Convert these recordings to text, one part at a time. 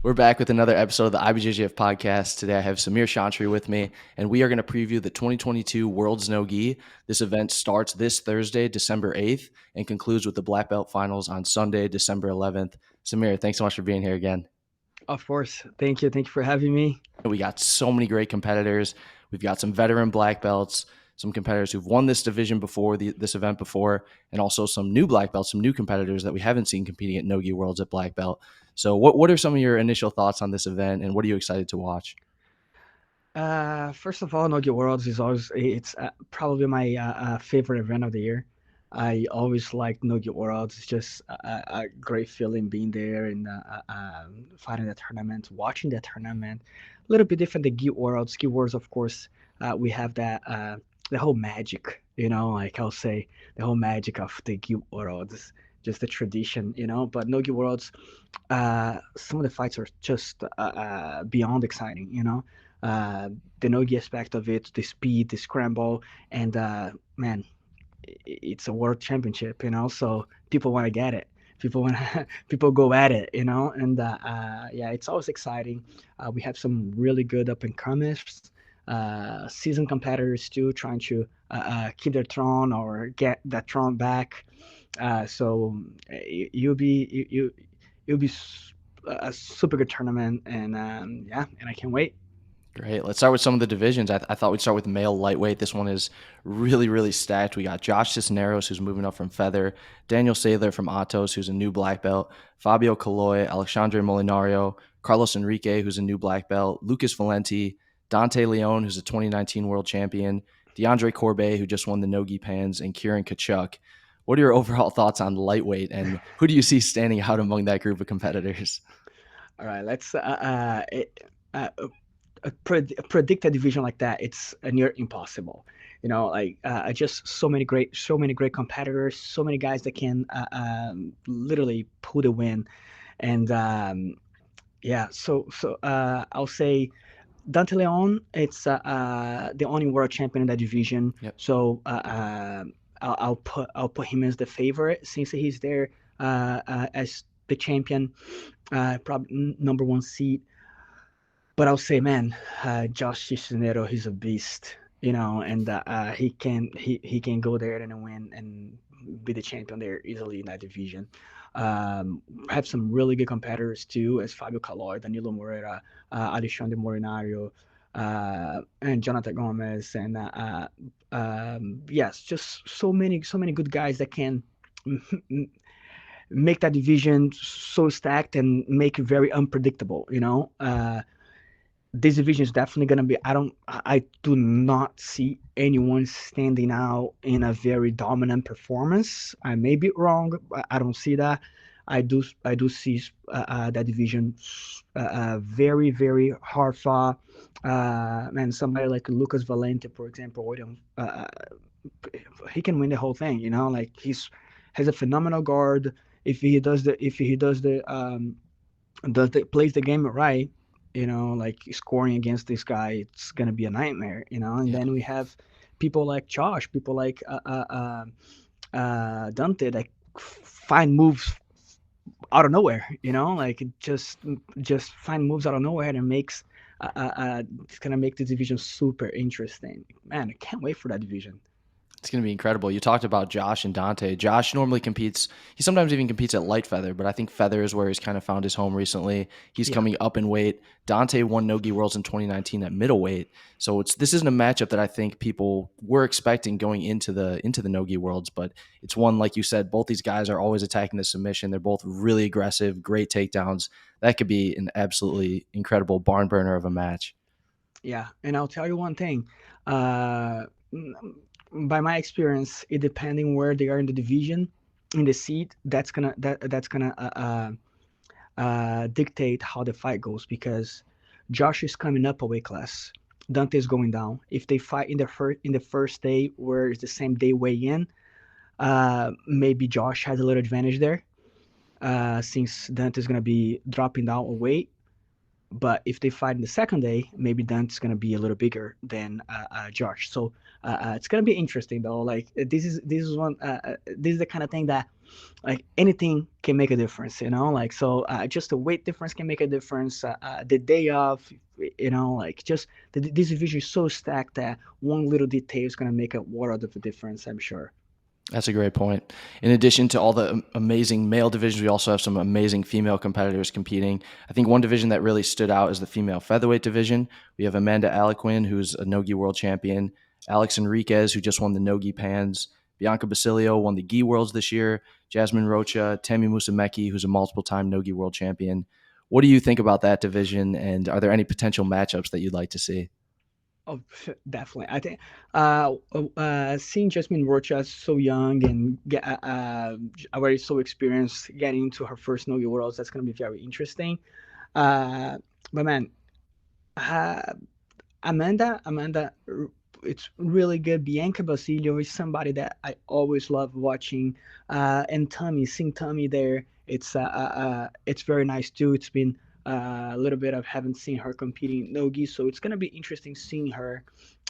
We're back with another episode of the IBJJF podcast. Today I have Samir Chantre with me, and we are going to preview the 2022 World's No-Gi. This event starts this Thursday, December 8th, and concludes with the Black Belt Finals on Sunday, December 11th. Samir, thanks so much for being here again. Of course. Thank you. Thank you for having me. We got so many great competitors. We've got some veteran black belts, some competitors who've won this division before, this event before, and also some new black belts, some new competitors that we haven't seen competing at No-Gi Worlds at black belt. So what are some of your initial thoughts on this event, and what are you excited to watch? First of all, Nogi Worlds is always it's probably my favorite event of the year. I always like Nogi Worlds. It's just a great feeling being there and fighting the tournament, watching the tournament. A little bit different than Gi Worlds. Gi Worlds, of course, we have that the whole magic. Like I'll say, the whole magic of the Gi Worlds, just the tradition. But Nogi Worlds, some of the fights are just beyond exciting. Uh, the Nogi aspect of it, the speed, the scramble, and man, it's a world championship, so people want to get it. People want to, people go at it, and yeah, it's always exciting. We have some really good up and comers, seasoned competitors too, trying to keep their throne or get that throne back. So you'll be you'll be a super good tournament, and yeah, and I can't wait. Great. Let's start with some of the divisions. I thought we'd start with male lightweight. This one is really, really stacked. We got Josh Cisneros, who's moving up from Feather, Daniel Saylor from Atos, who's a new black belt, Fabio Caloy, Alexandre Molinario, Carlos Enrique, who's a new black belt, Lucas Valenti, Dante Leon, who's a 2019 world champion, DeAndre Corbet, who just won the Nogi Pans, and Kieran Kachuk. What are your overall thoughts on lightweight, and who do you see standing out among that group of competitors? All right, let's uh, predict a division like that. It's near impossible. Like just so many great competitors, so many guys that can literally pull the win. And yeah, I'll say Dante Leon. It's the only world champion in that division. Yep. So I'll put him as the favorite since he's there as the champion, probably number one seed. But I'll say, man, Josh Cisnero, he's a beast, and he can go there and win and be the champion there easily in that division. Have some really good competitors too, as Fabio Caloi, Danilo Moreira, Alexandre Morinario, and Jonathan Gomez, and yes, just so many good guys that can make that division so stacked and make it very unpredictable. This division is definitely going to be I do not see anyone standing out in a very dominant performance. I may be wrong, but I don't see that. I do see that division very very hard fought. And somebody like Lucas Valente, for example, William, he can win the whole thing. Like he's has a phenomenal guard. If he plays the game right, like scoring against this guy, it's gonna be a nightmare. And Yeah. then we have people like Josh, people like Dante that find moves out of nowhere. Like just find moves out of nowhere and makes it's gonna make the division super interesting. Man, I can't wait for that division. It's going to be incredible. You talked about Josh and Dante. Josh normally competes, he sometimes even competes at light feather, but I think feather is where he's kind of found his home recently. He's Yeah. coming up in weight. Dante won Nogi Worlds in 2019 at middleweight. So this isn't a matchup that I think people were expecting going into the Nogi Worlds, but it's one, like you said, both these guys are always attacking the submission. They're both really aggressive, great takedowns. That could be an absolutely incredible barn burner of a match. Yeah, and I'll tell you one thing. Uh, by my experience, it depending where they are in the division, in the seed, that's gonna dictate how the fight goes because Josh is coming up a weight class. Dante is going down. If they fight in the first day, where it's the same day weigh in, maybe Josh has a little advantage there, since Dante is gonna be dropping down a weight. But if they fight in the second day, maybe Dante's gonna be a little bigger than Josh. So it's gonna be interesting though. Like this is the kind of thing that like anything can make a difference, you know. Like so, just the weight difference can make a difference. The day off, you know, like just this division is so stacked that one little detail is gonna make a world of a difference. I'm sure. That's a great point. In addition to all the amazing male divisions, we also have some amazing female competitors competing. I think one division that really stood out is the female featherweight division. We have Amanda Aliquin, who's a Nogi world champion, Alex Enriquez, who just won the Nogi Pans, Bianca Basilio won the Gi Worlds this year, Jasmine Rocha, Tammy Musameki, who's a multiple-time Nogi world champion. What do you think about that division, and are there any potential matchups that you'd like to see? Oh, definitely. I think seeing Jasmine Rocha so young and already so experienced getting into her first Nogi Worlds, that's going to be very interesting. But man, uh, Amanda, it's really good. Bianca Basilio is somebody that I always love watching. And seeing Tommy there, it's very nice too. It's been a little bit of haven't seen her competing nogi, so it's gonna be interesting seeing her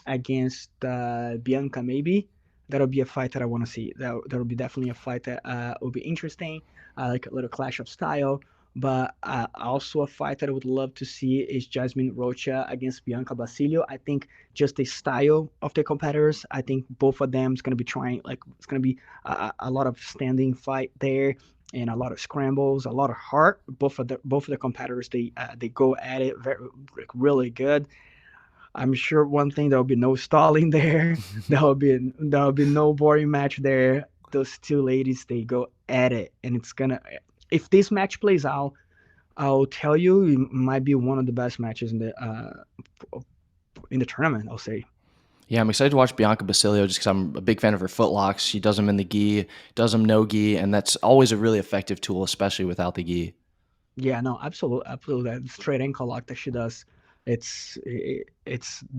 against Bianca. Maybe that'll be a fight that I want to see. That'll be definitely a fight that will be interesting. Like a little clash of style. But also a fight that I would love to see is Jasmine Rocha against Bianca Basilio. I think just the style of the competitors. I think both of them is going to be trying, like, it's going to be a lot of standing fight there and a lot of scrambles, a lot of heart. Both of the competitors, they go at it very, like, really good. I'm sure one thing there will be no stalling there. There will be no boring match there. Those two ladies, they go at it, and it's gonna. If this match plays out, I'll tell you, it might be one of the best matches in the tournament. I'll say. Yeah, I'm excited to watch Bianca Basilio just because I'm a big fan of her footlocks. She does them in the gi, does them no gi, and that's always a really effective tool, especially without the gi. Yeah, no, absolutely, absolutely. That straight ankle lock that she does, it's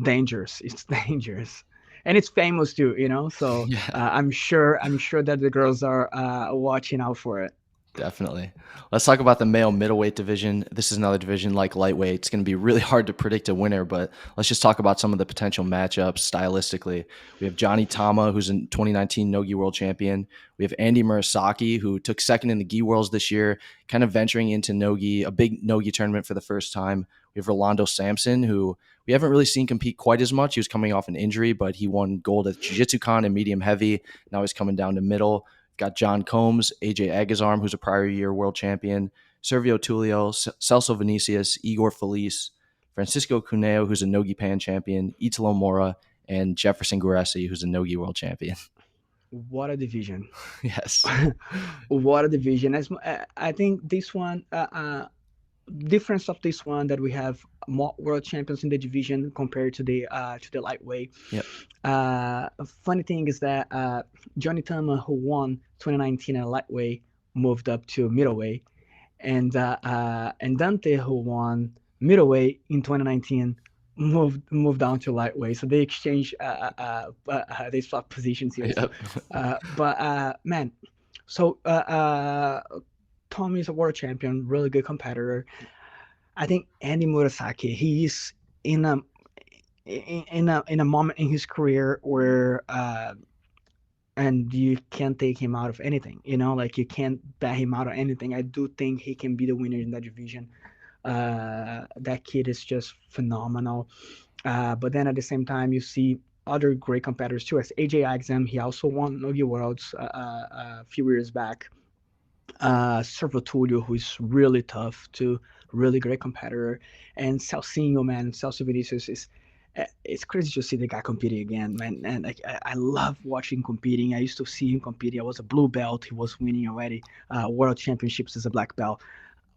dangerous. It's dangerous, and it's famous too. You know, so Yeah. I'm sure that the girls are watching out for it. Definitely. Let's talk about the male middleweight division. This is another division like lightweight. It's going to be really hard to predict a winner, but let's just talk about some of the potential matchups stylistically. We have Johnny Tama, who's a 2019 Nogi World Champion. We have Andy Murasaki, who took second in the Gi Worlds this year, kind of venturing into Nogi, a big Nogi tournament for the first time. We have Rolando Sampson, who we haven't really seen compete quite as much. He was coming off an injury, but he won gold at Jiu-Jitsu Con in medium heavy. Now he's coming down to middle. Got John Combs, AJ Agazarm, who's a prior year world champion, Servio Tulio, Celso Vinicius, Igor Felice, Francisco Cuneo, who's a Nogi Pan champion, Italo Mora, and Jefferson Guaressi, who's a Nogi world champion. What a division! Yes. What a division! I think this one, difference of this one that we have more world champions in the division compared to the lightweight. Yep. Funny thing is that Johnny Tama, who won 2019 at lightweight, moved up to middleweight, and Dante, who won middleweight in 2019, moved down to lightweight. So they exchanged, they swapped positions here. So, Yep. but man, so Tommy is a world champion, really good competitor. I think Andy Murasaki, he's in a in a moment in his career where and you can't take him out of anything. You know, like you can't bet him out of anything. I do think he can be the winner in that division. That kid is just phenomenal. But then at the same time, you see other great competitors too. As AJ Agzam, he also won Nogi Worlds a few years back. Servo who is really tough too, really great competitor, and Celcinho, man, Celso Vinicius is. It's crazy to see the guy competing again, man. And like, I love watching competing. I used to see him competing. I was a blue belt. He was winning already world championships as a black belt.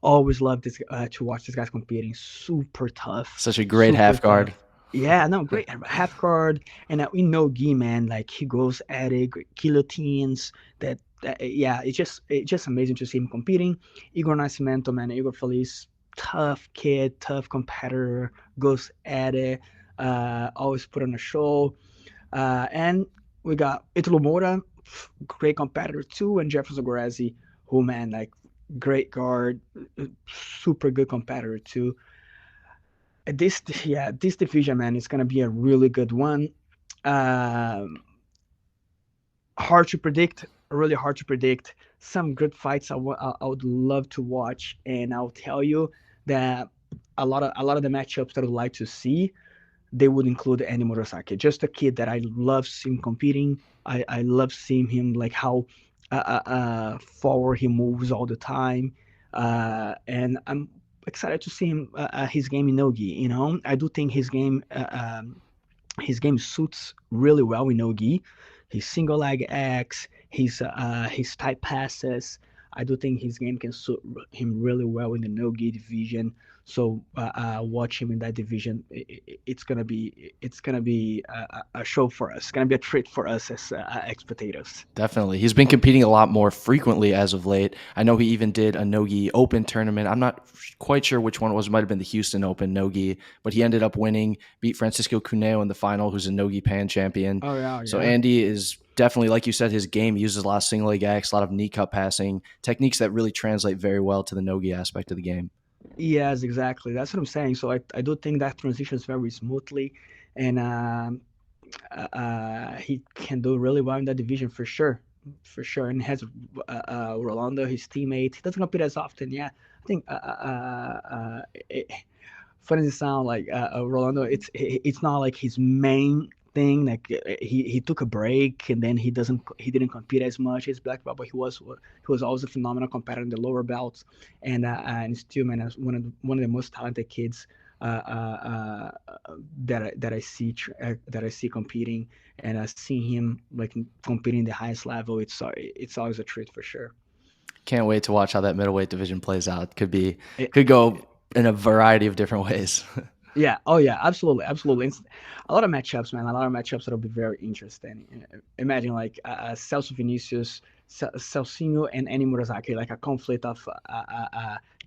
Always loved this to watch this guy competing. Super tough, Such a great super half guard. tough. Yeah, no, great half guard, and we know Guy, man. Like he goes at it, great guillotines. Yeah, it's just amazing to see him competing. Igor Nascimento, man, Igor Feliz, tough kid, tough competitor, goes at it. Always put on a show. And we got Italo Mora, great competitor too, and Jefferson Guaressi, who, man, like great guard, super good competitor too. This division, man, is gonna be a really good one. Um, Hard to predict, really hard to predict. Some good fights I would love to watch, and I'll tell you that a lot of the matchups that I would like to see, they would include Andy Murasaki. Just a kid that I love seeing competing. I love seeing him, like how forward he moves all the time, and I'm excited to see his game in Nogi. I do think his game suits really well in no-gi. His single leg X, his tight passes. I do think his game can suit him really well in the no-gi division. So watch him in that division. It's gonna be a show for us. It's gonna be a treat for us as spectators. Definitely. He's been competing a lot more frequently as of late. I know he even did a Nogi Open tournament. I'm not quite sure which one it was. It might have been the Houston Open Nogi, but he ended up winning, beat Francisco Cuneo in the final, who's a Nogi Pan champion. Oh yeah, So yeah. Andy is definitely, like you said, his game. He uses a lot of single leg X, a lot of knee cut passing, techniques that really translate very well to the Nogi aspect of the game. Yes, exactly. That's what I'm saying. So I do think that transitions very smoothly, and he can do really well in that division for sure. And he has Rolando, his teammate. He doesn't compete as often. Yeah, I think. Funny to sound like Rolando, it's not like his main thing. Like he took a break and then he didn't compete as much as black belt, but he was always a phenomenal competitor in the lower belts, and still, man, as one of the most talented kids that I see competing, and seeing him like competing the highest level, it's always a treat for sure. Can't wait to watch how that middleweight division plays out. It, Could go in a variety of different ways. Yeah. Oh, yeah. Absolutely. Absolutely. It's a lot of matchups, man. A lot of matchups that'll be very interesting. Imagine like Celso Vinicius, Celcinho, and Eni Murasaki, like a conflict of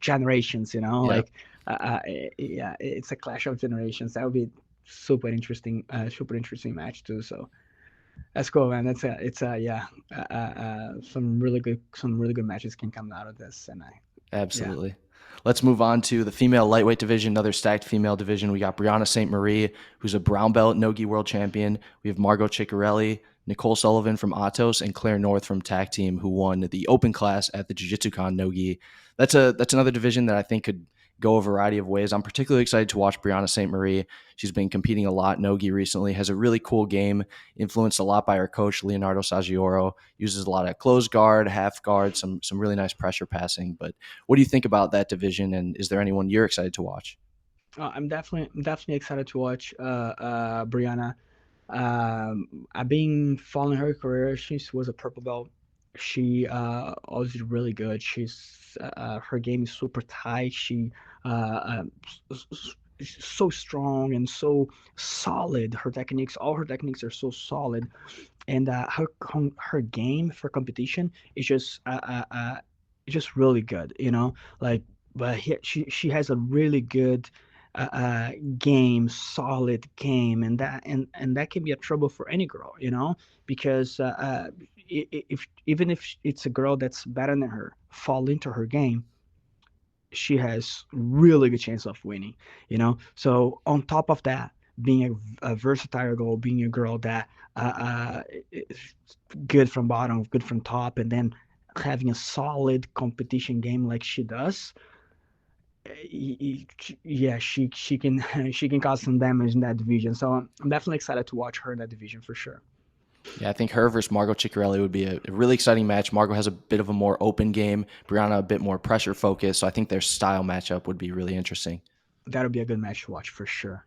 generations. Yep. Like yeah, it's a clash of generations. That would be super interesting. Super interesting match too. So that's cool, man. It's yeah. Some really good matches can come out of this, and yeah. Absolutely. Let's move on to the female lightweight division, another stacked female division. We got Brianna St. Marie, who's a brown belt Nogi world champion. We have Margot Ciccarelli, Nicole Sullivan from Atos, and Claire North from Tag Team, who won the open class at the Jiu-Jitsu Con Nogi. That's another division that I think could go a variety of ways. I'm particularly excited to watch Brianna St. Marie. She's been competing a lot Nogi recently, has a really cool game, influenced a lot by her coach, Leonardo Saggioro, uses a lot of close guard, half guard, some really nice pressure passing. But what do you think about that division, and is there anyone you're excited to watch? I'm definitely excited to watch Brianna. I've been following her career. She was a purple belt. She always really good. Her game is super tight. She's so strong and so solid. All her techniques are so solid, and her game for competition is just really good. Like, but she has a really good game, solid game, and that can be a trouble for any girl, because if even if it's a girl that's better than her, fall into her game, she has really good chance of winning. So on top of that, being a versatile girl, being a girl that is good from bottom, good from top, and then having a solid competition game like she does, yeah, she can she can cause some damage in that division. So I'm definitely excited to watch her in that division for sure. Yeah, I think her versus Margot Ciccarelli would be a really exciting match. Margot has a bit of a more open game, Brianna a bit more pressure focused. So I think their style matchup would be really interesting. That'll be a good match to watch for sure.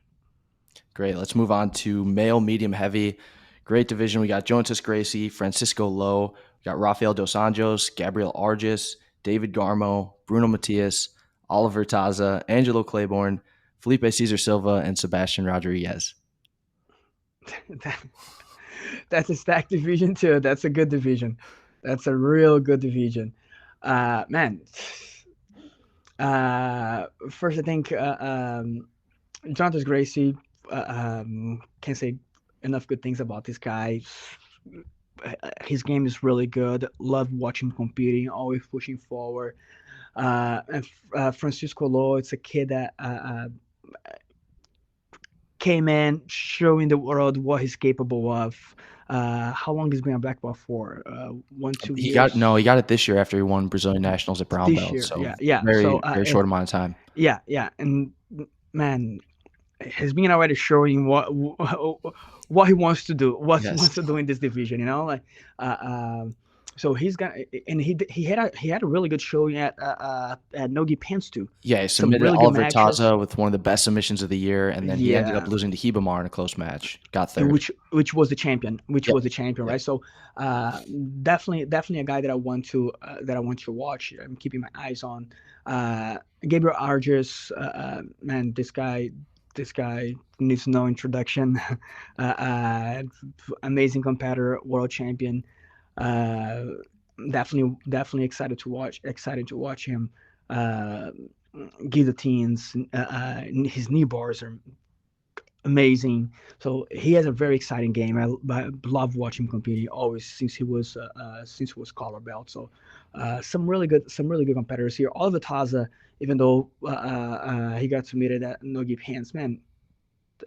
Great. Let's move on to male medium heavy. Great division. We got Jonatas Gracie, Francisco Lowe, we got Rafael Dos Anjos, Gabriel Argis, David Garmo, Bruno Matias, Oliver Taza, Angelo Claiborne, Felipe Cesar Silva, and Sebastian Rodriguez. that, that's a stacked division too. That's a good division. That's a real good division. Man, first I think Jonathan Gracie, can't say enough good things about this guy. His game is really good. Love watching him competing, always pushing forward. And Francisco Lo, it's a kid that came in showing the world what he's capable of. How long he's been a black belt for? 1, 2 He got years no, he got it this year after he won Brazilian Nationals at brown this belt. year. So Yeah, yeah. So very, very short amount of time. yeah, yeah, and man, has been already showing what he wants to do, what he Yes. wants to do in this division. Like, uh, um, so he's got, and he had a really good showing at Nogi Pants too. Yeah, he Some submitted really good Oliver matches. Taza with one of the best submissions of the year, and then he ended up Yeah, losing to Hibamar in a close match. Got third. which was the champion, Yep. right? Yep. So uh, definitely a guy that I want to watch. I'm keeping my eyes on. Gabriel Arges, man, this guy needs no introduction. uh, uh, Amazing competitor, world champion. Uh, definitely excited to watch him. Uh, Guillotines, his knee bars are amazing. So he has a very exciting game. I love watching him compete always since he was collar belt. So some really good competitors here. Oliver Taza, even though he got submitted at no give hands, man,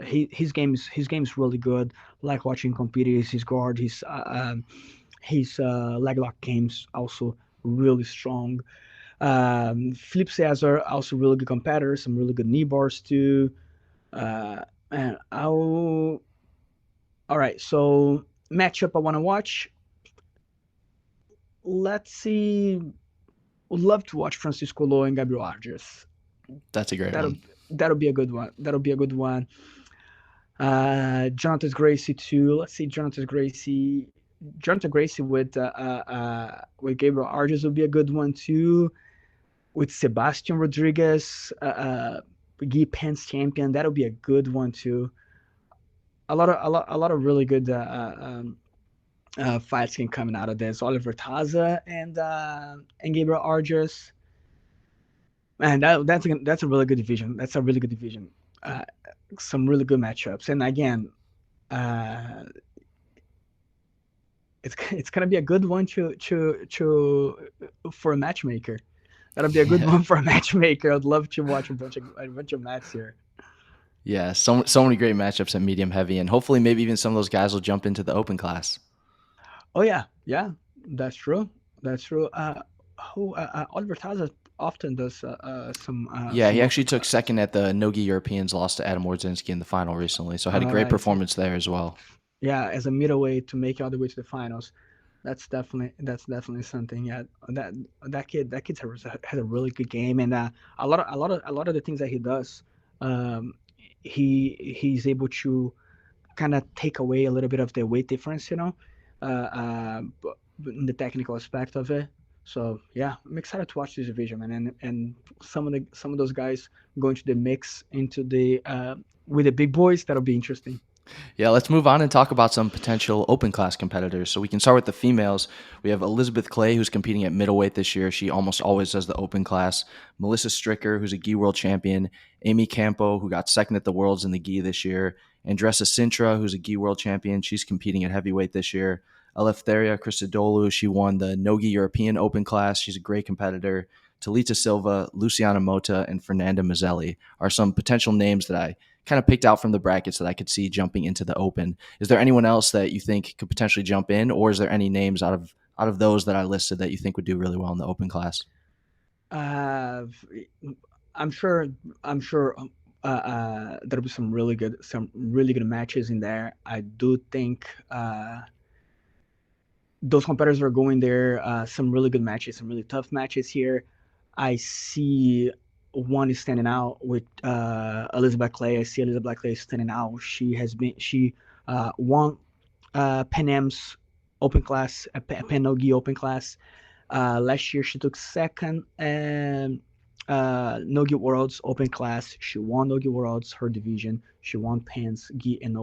his game's really good. Like watching him compete. His guard, his leg lock game's also really strong. Philip Cesar, also really good competitor. Some really good knee bars too. Uh, and all right. So matchup I want to watch. Let's see. Would love to watch Francisco Lo and Gabriel Arges. That's a great That'll one. that'll be a good one. That'll be a good one. Jonathan Gracie too. Let's see, Jonathan Gracie with Gabriel Arges would be a good one too. With Sebastian Rodriguez, Guy Pence champion, that'll be a good one too. A lot of really good fights can coming out of this. Oliver Taza and Gabriel Arges. Man, that's a really good division. That's a really good division. Uh, some really good matchups. And again, uh, it's gonna be a good one for a matchmaker. That'll be a good Yeah. one for a matchmaker. I'd love to watch a bunch of matches here. Yeah, so many great matchups at medium heavy, and hopefully maybe even some of those guys will jump into the open class. Oh yeah, yeah, that's true. That's true. Who Oliver Taza often does Yeah, he some actually open took classes. second at the Nogi Europeans, lost to Adam Wardzinski in the final recently, so had a All great right. performance there as well. Yeah, as a middleweight to make it all the way to the finals, that's definitely something. Yeah, that kid has a really good game, and a lot of the things that he does, um, he's able to kind of take away a little bit of the weight difference, in the technical aspect of it. So yeah, I'm excited to watch this division, man, and some of those guys going to the mix into the with the big boys. That'll be interesting. Yeah, let's move on and talk about some potential open class competitors. So we can start with the females. We have Elizabeth Clay, who's competing at middleweight this year. She almost always does the open class. Melissa Stricker, who's a gi world champion. Amy Campo, who got second at the Worlds in the gi this year. Andressa Sintra, who's a gi world champion. She's competing at heavyweight this year. Eleftheria Christodoulou, she won the Nogi European open class. She's a great competitor. Talita Silva, Luciana Mota, and Fernanda Mazzelli are some potential names that I kind of picked out from the brackets that I could see jumping into the open. Is there anyone else that you think could potentially jump in, or is there any names out of those that I listed that you think would do really well in the open class? Uh, I'm sure. I'm sure. There'll be some really good matches in there. I do think those competitors are going there. Some really good matches, some really tough matches here. I see one is standing out with Elizabeth Clay. I see Elizabeth Clay standing out. She won Pan Am's open class, Pan Nogi open class. Last year she took second and Nogi Worlds open class. She won Nogi Worlds her division. She won Pans Gi and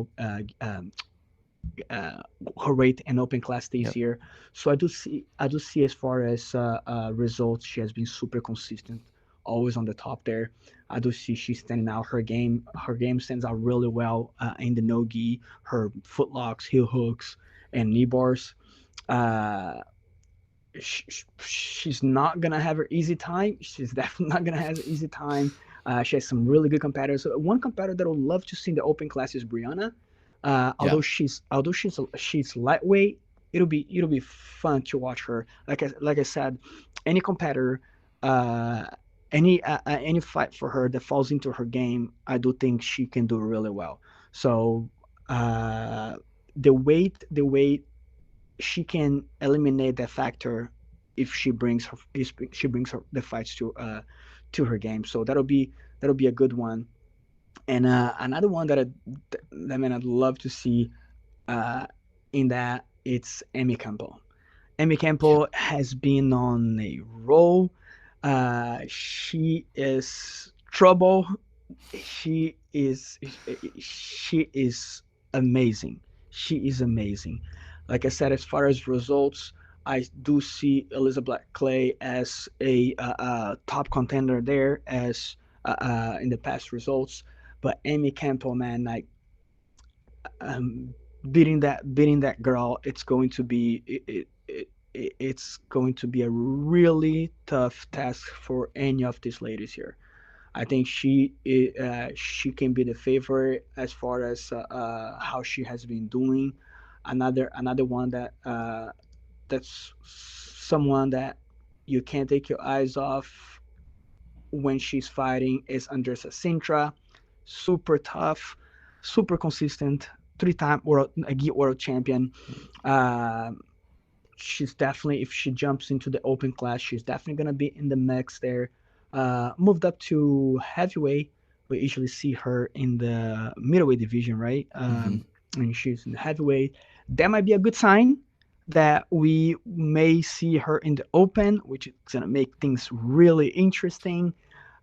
uh, her rate and open class this Yep. year. So I do see as far as results, she has been super consistent, always on the top there. I do see she's standing out. Her game stands out really well in the no gi. Her footlocks, heel hooks, and knee bars. Uh, she's not gonna have her easy time. She's definitely not gonna have an easy time. She has some really good competitors. One competitor that I would love to see in the open class is Brianna. Yeah. Although she's lightweight, it'll be fun to watch her. Like I said, any competitor, uh, any fight for her that falls into her game, I do think she can do really well. So uh, the weight she can eliminate that factor if she brings her the fights to her game. So that'll be a good one. And another one that man I'd love to see uh, in that it's Amy Campbell. Amy Yeah. Campbell has been on a roll. She is trouble. She is amazing. She is amazing. Like I said, as far as results, I do see Elizabeth Clay as a top contender there as in the past results. But Amy Campbell, man, like um, beating that girl, it's going to be a really tough task for any of these ladies here. I think she can be the favorite as far as how she has been doing. Another one that's someone that you can't take your eyes off when she's fighting is Andressa Sintra. Super tough, super consistent, three-time world champion. Uh, she's definitely, if she jumps into the open class, she's definitely gonna be in the mix there. Moved up to heavyweight. We usually see her in the middleweight division, right? Hmm. And she's in the heavyweight. That might be a good sign that we may see her in the open, which is gonna make things really interesting.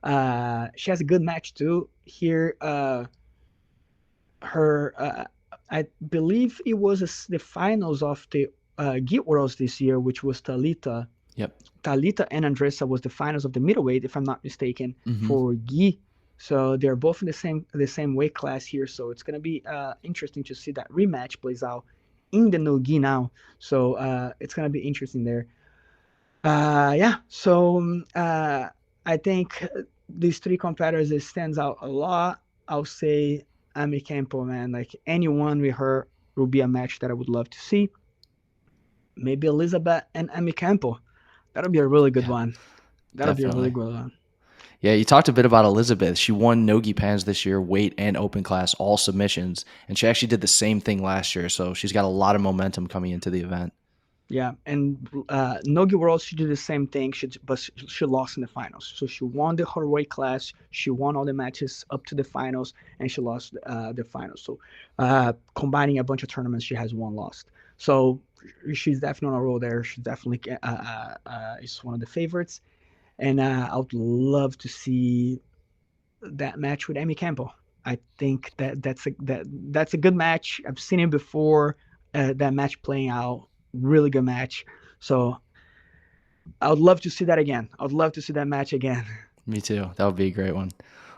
She has a good match too here. Her I believe it was the finals of the Guild Worlds this year, which was Yep. Talita and Andressa was the finals of the middleweight, if I'm not mistaken, Hmm. for Gi. So they're both in the same weight class here. So it's gonna be interesting to see that rematch plays out in the no Gi now. So it's gonna be interesting there. Yeah. So I think these three competitors it stands out a lot. I'll say Amy Campbell, man. Like anyone with her will be a match that I would love to see. Maybe Elizabeth and Amy Campbell. That'll be a really good Yeah. one. That'll be a really Definitely. good one. Yeah, you talked a bit about Elizabeth. She won Nogi Pans this year, weight and open class, all submissions. And she actually did the same thing last year. So she's got a lot of momentum coming into the event. Yeah, and Nogi World, she did the same thing. She lost in the finals. So she won her weight class. She won all the matches up to the finals, and she lost the finals. So combining a bunch of tournaments, she has one lost. So she's definitely on a roll there. She definitely is one of the favorites, and I would love to see that match with Amy Campbell. I think that's a good match. I've seen it before. That match playing out, really good match. So I would love to see that again. I would love to see that match again. Me too. That would be a great one.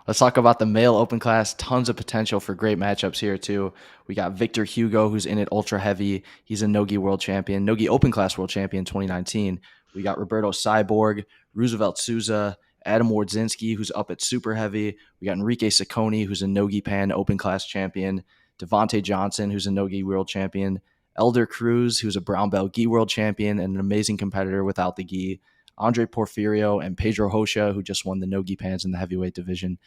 Let's talk about the male open class. Tons of potential for great matchups here too. We got Victor Hugo, who's in it ultra heavy. He's a Nogi world champion, Nogi open class world champion 2019. We got Roberto Cyborg, Roosevelt Souza, Adam Wardzinski, who's up at super heavy. We got Enrique Saccone, who's a Nogi Pan open class champion. Devontae Johnson, who's a Nogi world champion. Elder Cruz, who's a brown belt gi world champion and an amazing competitor without the gi. Andre Porfirio and Pedro Hosha, who just won the Nogi Pans in the heavyweight division.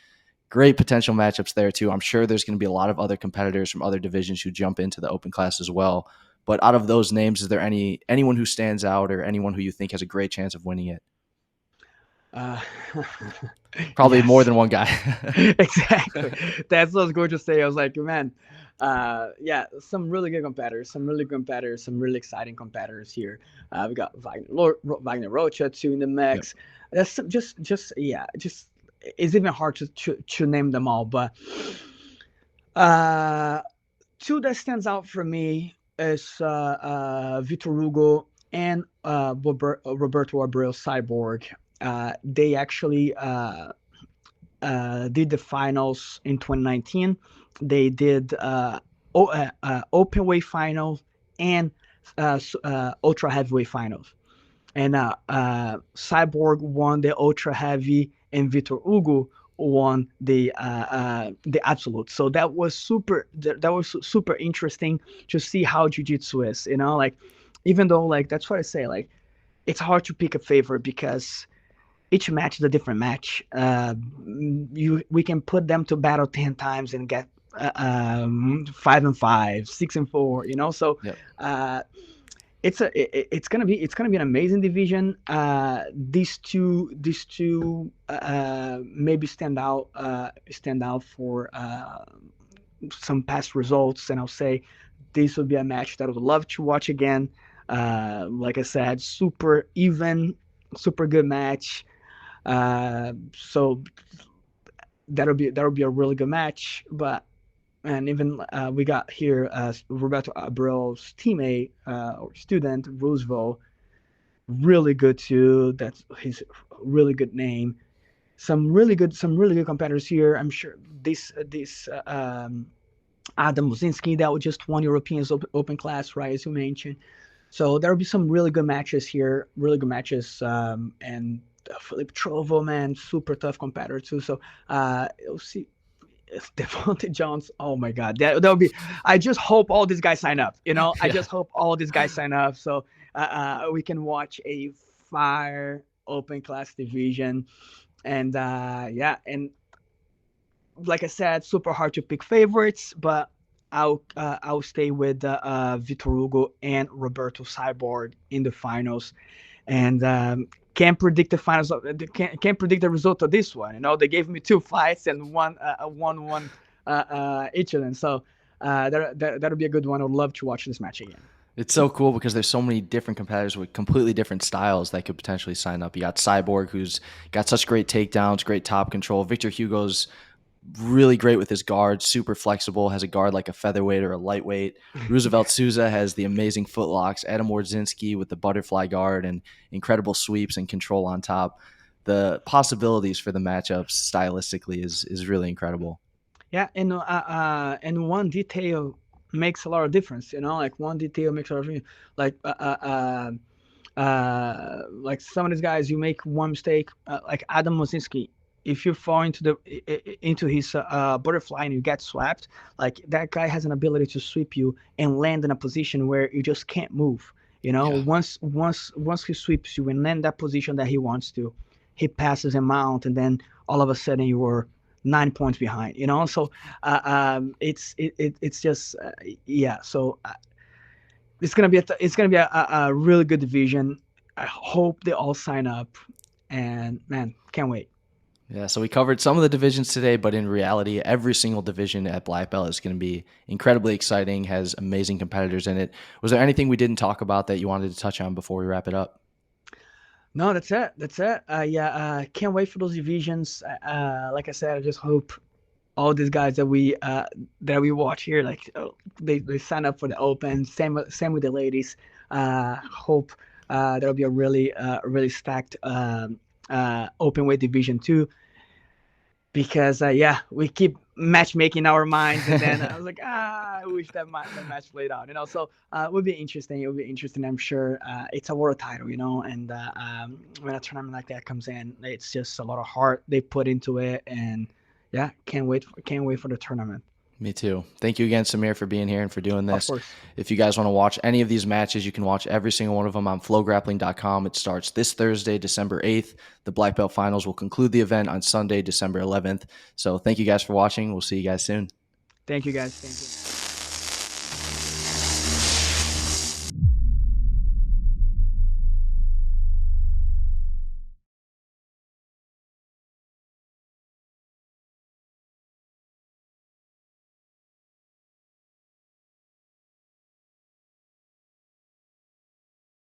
Great potential matchups there, too. I'm sure there's going to be a lot of other competitors from other divisions who jump into the open class as well. But out of those names, is there anyone who stands out or anyone who you think has a great chance of winning it? Uh, Probably more yes, than one guy. exactly. That's what I was going to say. I was like, man, yeah, some really good competitors, some really exciting competitors here. We got Wagner Rocha too in the Yep. mix. That's just it's even hard to name them all, but uh, two that stands out for me is Vitor Hugo and Roberto Abreu Cyborg. They actually did the finals in 2019. They did open weight finals and ultra heavyweight finals. And Cyborg won the ultra heavy, and Vitor Hugo won the absolute. So that was super interesting to see how jiu-jitsu is, like, even though, like, that's what I say, like, it's hard to pick a favorite because each match is a different match. We can put them to battle 10 times and get 5-5, 6-4. So Yep. uh, it's gonna be an amazing division. These two maybe stand out for some past results, and I'll say this would be a match that I would love to watch again. Like I said, super even, super good match. So that'll be a really good match. But and even we got here Roberto Abreu's teammate or student Roosevelt, really good too. That's his really good name. Some really good competitors here. I'm sure this Adam Mozinski that was just won Europeans Open class, right, as you mentioned. So there will be some really good matches here, really good matches, and Felipe Trovo, man, super tough competitor too. So you'll see Devontae Jones. Oh my God, that would be. I just hope all these guys sign up. I Yeah. just hope all these guys sign up so we can watch a fire open class division. And yeah, and like I said, super hard to pick favorites, but I'll stay with Vitor Hugo and Roberto Cyborg in the finals, and can't predict the finals. Can't predict the result of this one. They gave me two fights and one each of them. So that'll be a good one. I'd love to watch this match again. It's so cool because there's so many different competitors with completely different styles that could potentially sign up. You got Cyborg, who's got such great takedowns, great top control. Victor Hugo's really great with his guard, super flexible, has a guard like a featherweight or a lightweight. Roosevelt Souza has the amazing footlocks. Adam Wardzinski with the butterfly guard and incredible sweeps and control on top. The possibilities for the matchups stylistically is really incredible. Yeah, and one detail makes a lot of difference. Like one detail makes a lot of difference. Like like some of these guys, you make one mistake, like Adam Mozinski. If you fall into his butterfly and you get swept, like that guy has an ability to sweep you and land in a position where you just can't move. Yeah. Once he sweeps you and land that position that he wants to, he passes him out, and then all of a sudden you were 9 points behind. So it's just yeah. So it's gonna be a really good division. I hope they all sign up, and man, can't wait. Yeah, so we covered some of the divisions today, but in reality, every single division at Black Belt is going to be incredibly exciting, has amazing competitors in it. Was there anything we didn't talk about that you wanted to touch on before we wrap it up? No, that's it. That's it. Yeah, can't wait for those divisions. Like I said, I just hope all these guys that we watch here, like they sign up for the Open. Same with the ladies. Hope there'll be a really stacked open weight division too, because yeah, we keep matchmaking our minds, and then I was like, I wish that match played out. So it would be interesting. It would be interesting. I'm sure it's a world title, and when a tournament like that comes in, it's just a lot of heart they put into it, and yeah, can't wait for the tournament. Me too. Thank you again, Samir, for being here and for doing Of this. course. If you guys want to watch any of these matches, you can watch every single one of them on flograppling.com. It starts this Thursday, December 8th. The Black Belt Finals will conclude the event on Sunday, December 11th. So thank you guys for watching. We'll see you guys soon. Thank you guys. Thank you.